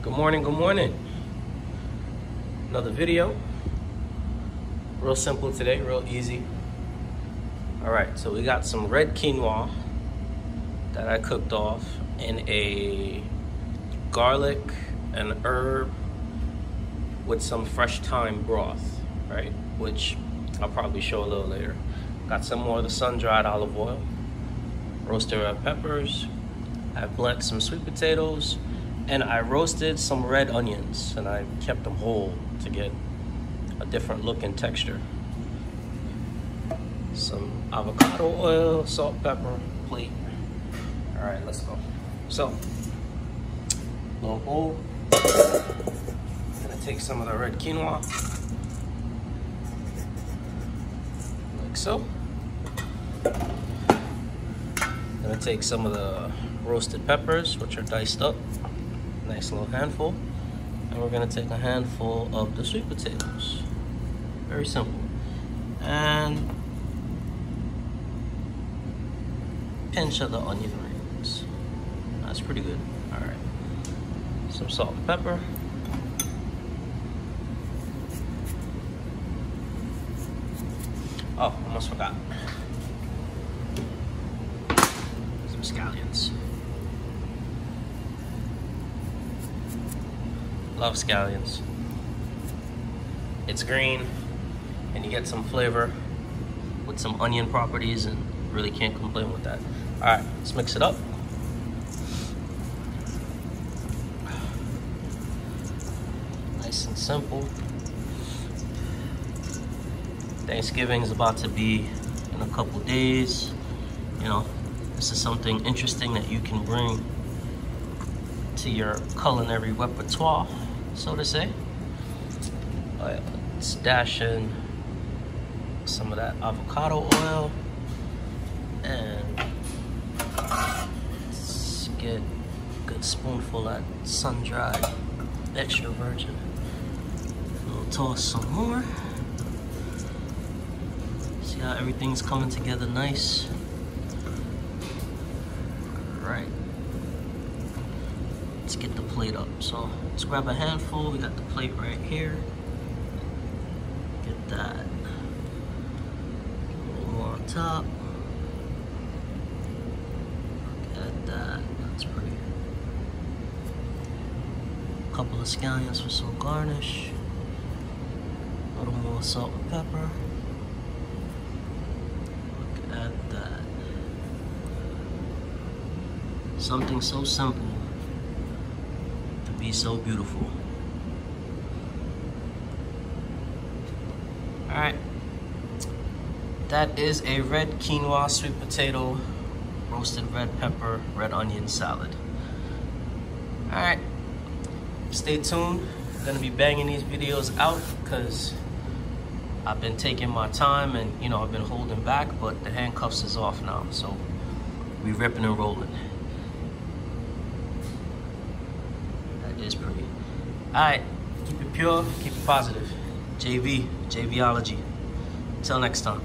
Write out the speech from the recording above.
Good morning, good morning. Another video. Real simple today, real easy. All right, so we got some red quinoa that I cooked off in a garlic and herb with some fresh thyme broth, right? Which I'll probably show a little later. Got some more of the sun-dried olive oil, roasted red peppers. I've blanched some sweet potatoes, and I roasted some red onions, and I kept them whole to get a different look and texture. Some avocado oil, salt, pepper, plate. All right, let's go. So, little bowl. I'm gonna take some of the red quinoa, like so. I'm gonna take some of the roasted peppers, which are diced up. Nice little handful. And we're gonna take a handful of the sweet potatoes. Very simple. And pinch of the onion rings. That's pretty good. All right. Some salt and pepper. Oh, almost forgot. Some scallions. Love scallions. It's green and you get some flavor with some onion properties, and really can't complain with that. All right, let's mix it up. Nice and simple. Thanksgiving is about to be in a couple days. You know, this is something interesting that you can bring to your culinary repertoire, so to say. All right, let's dash in some of that avocado oil, and let's get a good spoonful of that sun-dried extra virgin. We'll toss some more. See how everything's coming together nice. All right. Let's get the plate up. So let's grab a handful. We got the plate right here. Get that. A little more on top. Look at that. That's pretty. A couple of scallions for some garnish. A little more salt and pepper. Look at that. Something so simple, be so beautiful. All right, that is a red quinoa, sweet potato, roasted red pepper, red onion salad. All right, stay tuned. I'm gonna be banging these videos out because I've been taking my time, and you know, I've been holding back, but the handcuffs is off now, so we ripping and rolling. Is pretty. All right, keep it pure, keep it positive. JVology. Until next time.